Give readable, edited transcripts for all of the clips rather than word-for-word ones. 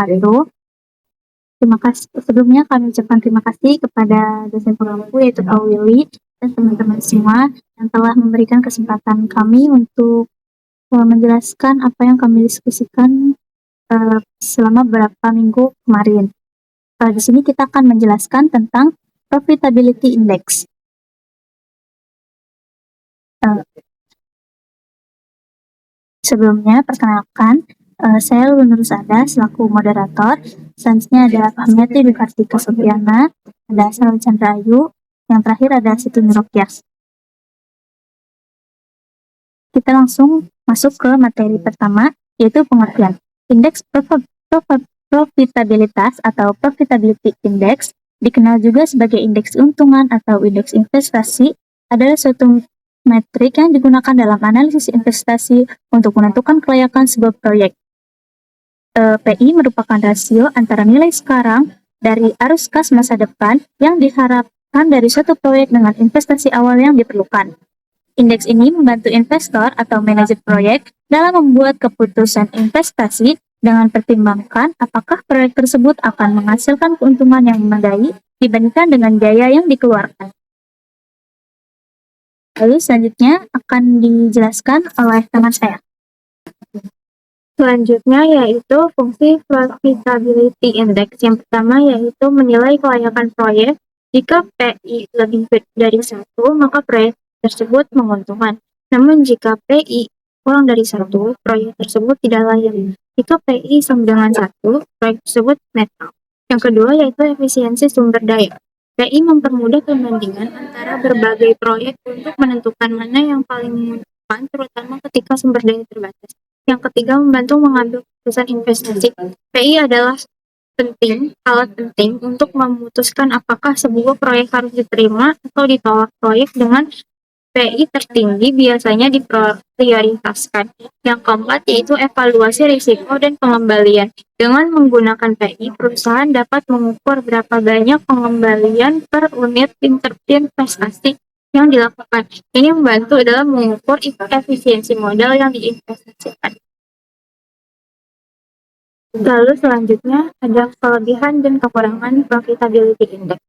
wabarakatuh. Terima kasih. Sebelumnya kami ucapkan terima kasih kepada dosen pengampu yaitu Pak Willy dan teman-teman semua yang telah memberikan kesempatan kami untuk menjelaskan apa yang kami diskusikan selama beberapa minggu kemarin. Di sini kita akan menjelaskan tentang Profitability Index. Sebelumnya, perkenalkan, saya Lulu Nurusada selaku moderator. Selanjutnya ada Pak Meti Dwi Kartika Supriana, ada Sarul Chandra Ayu, yang terakhir ada Siti Nurokyas. Kita langsung masuk ke materi pertama, yaitu pengertian. Indeks profitabilitas atau Profitability Index, dikenal juga sebagai indeks keuntungan atau indeks investasi, adalah suatu metrik yang digunakan dalam analisis investasi untuk menentukan kelayakan sebuah proyek. PI merupakan rasio antara nilai sekarang dari arus kas masa depan yang diharapkan dari suatu proyek dengan investasi awal yang diperlukan. Indeks ini membantu investor atau manajer proyek dalam membuat keputusan investasi dengan pertimbangkan apakah proyek tersebut akan menghasilkan keuntungan yang memadai dibandingkan dengan biaya yang dikeluarkan. Lalu selanjutnya akan dijelaskan oleh teman saya. Selanjutnya yaitu fungsi Profitability Index. Yang pertama yaitu menilai kelayakan proyek. Jika PI lebih dari 1, maka proyek tersebut menguntungkan. Namun jika PI kurang dari 1, proyek tersebut tidak layak. Jika PI sama dengan 1, proyek tersebut netral. Yang kedua yaitu efisiensi sumber daya. PI mempermudah perbandingan antara berbagai proyek untuk menentukan mana yang paling menguntungkan, terutama ketika sumber daya terbatas. Yang ketiga, membantu mengambil keputusan investasi. PI adalah alat penting untuk memutuskan apakah sebuah proyek harus diterima atau ditolak. Proyek dengan PI tertinggi biasanya diprioritaskan. Yang keempat yaitu evaluasi risiko dan pengembalian. Dengan menggunakan PI, perusahaan dapat mengukur berapa banyak pengembalian per unit investasi yang dilakukan. Ini membantu dalam mengukur efisiensi modal yang diinvestasikan. Lalu selanjutnya ada kelebihan dan kekurangan Profitability Index.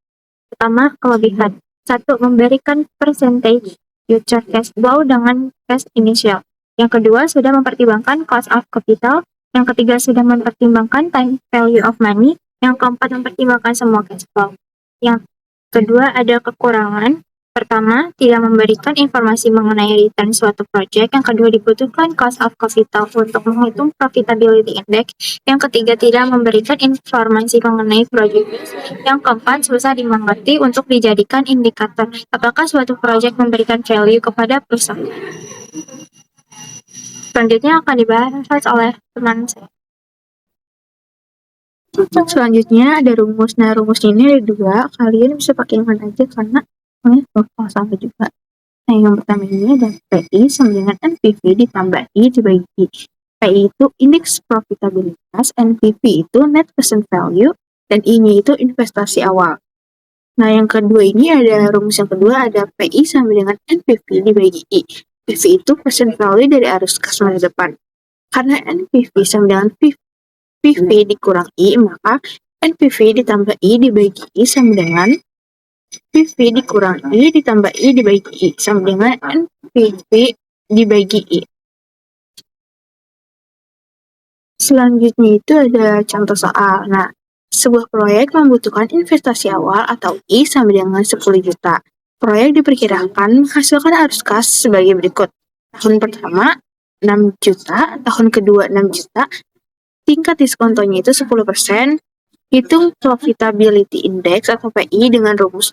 Pertama, kelebihan. 1. Memberikan percentage future cash flow dengan cash initial. Yang kedua, sudah mempertimbangkan cost of capital. Yang ketiga, sudah mempertimbangkan time value of money. Yang keempat, mempertimbangkan semua cash flow. Yang kedua, ada kekurangan. Pertama, tidak memberikan informasi mengenai return suatu proyek. Yang kedua, dibutuhkan cost of capital untuk menghitung profitability index. Yang ketiga, tidak memberikan informasi mengenai proyek. Yang keempat, susah dimengerti untuk dijadikan indikator apakah suatu proyek memberikan value kepada perusahaan. Selanjutnya akan dibahas oleh teman saya. Selanjutnya ada rumus. Nah, rumusnya ini ada 2. Kalian bisa pakai yang mana aja karena sama juga. Nah, yang pertama ini ada PI sama dengan NPV ditambah I dibagi I. PI itu indeks profitabilitas, NPV itu net present value, dan I-nya itu investasi awal. Nah, yang kedua ini ada rumus yang kedua ada PI sama dengan NPV dibagi I. PV itu present value dari arus kas masa depan. Karena NPV sama dengan PV dikurang I, maka NPV ditambah I dibagi I sama dengan PV dikurang I ditambah I dibagi I sama dengan NPV dibagi I. Selanjutnya itu ada contoh soal. Nah, sebuah proyek membutuhkan investasi awal atau I sama dengan 10 juta. Proyek diperkirakan menghasilkan arus kas sebagai berikut. Tahun pertama 6 juta, tahun kedua 6 juta, tingkat diskontonya itu 10%, hitung Profitability Index atau PI dengan rumus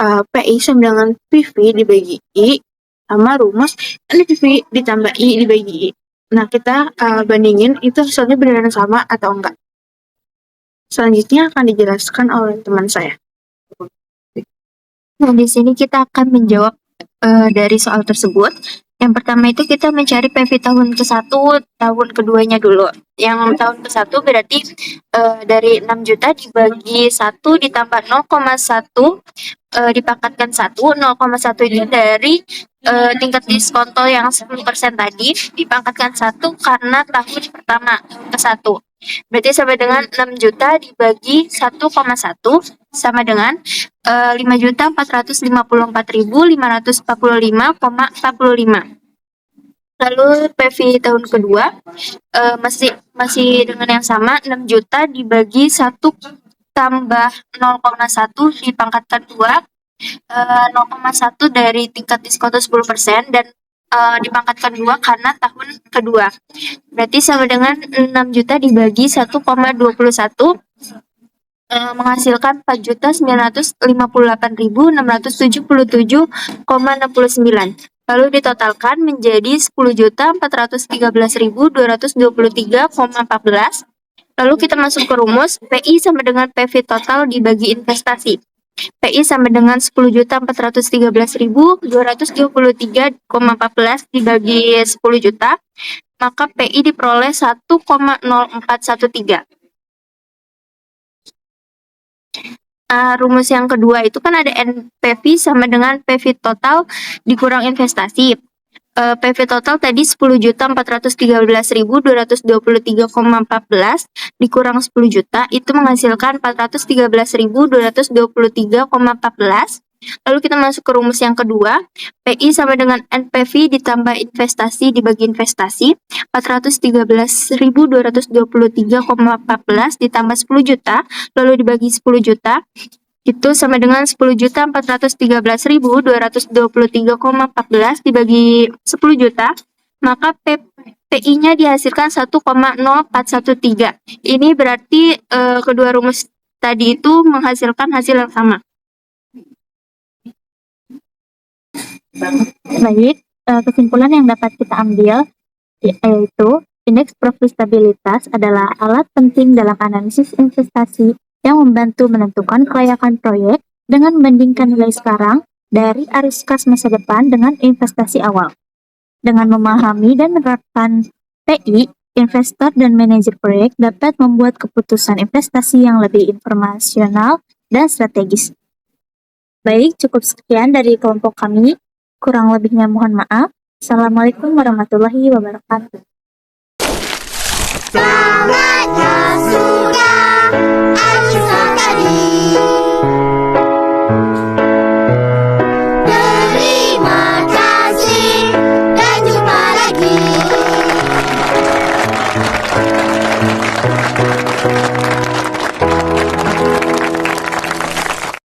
PI sama dengan PV dibagi I sama rumus NPV ditambah I dibagi I. Nah, kita bandingin itu hasilnya beneran sama atau enggak. Selanjutnya akan dijelaskan oleh teman saya. Nah, di sini kita akan menjawab dari soal tersebut. Yang pertama itu kita mencari PV tahun ke-1, tahun keduanya dulu. Yang tahun ke-1 berarti dari 6 juta dibagi 1 ditambah 0,1 dipangkatkan 1. 0,1 itu dari tingkat diskonto yang 10% tadi dipangkatkan 1 karena tahun pertama ke-1. Berarti sama dengan 6 juta dibagi 1,1 sama dengan 5.454.545,45. Lalu PV tahun kedua masih dengan yang sama, 6 juta dibagi 1 tambah 0,1 dipangkatkan 2, 0,1 dari tingkat diskon 10% dan dipangkatkan 2 karena tahun kedua. Berarti sama dengan 6 juta dibagi 1,21 menghasilkan 4.958.677,69. Lalu ditotalkan menjadi 10.413.223,14. Lalu kita masuk ke rumus, PI sama dengan PV total dibagi investasi. PI sama dengan 10.413.223,14 dibagi 10 juta, maka PI diperoleh 1,0413. Rumus yang kedua itu kan ada NPV sama dengan PV total dikurang investasi. PV total tadi 10.413.223,14 dikurang 10 juta itu menghasilkan 413.223,14. Lalu kita masuk ke rumus yang kedua, PI sama dengan NPV ditambah investasi dibagi investasi, 413.223,14 ditambah 10 juta, lalu dibagi 10 juta, itu sama dengan 10.413.223,14 dibagi 10 juta, maka PI-nya dihasilkan 1,0413. Ini berarti kedua rumus tadi itu menghasilkan hasil yang sama. Baik, kesimpulan yang dapat kita ambil yaitu indeks profitabilitas adalah alat penting dalam analisis investasi yang membantu menentukan kelayakan proyek dengan membandingkan nilai sekarang dari arus kas masa depan dengan investasi awal. Dengan memahami dan menerapkan PI, investor dan manajer proyek dapat membuat keputusan investasi yang lebih informasional dan strategis. Baik, cukup sekian dari kelompok kami. Kurang lebihnya mohon maaf. Assalamualaikum warahmatullahi wabarakatuh. Semangatnya sudah, ayo tadi.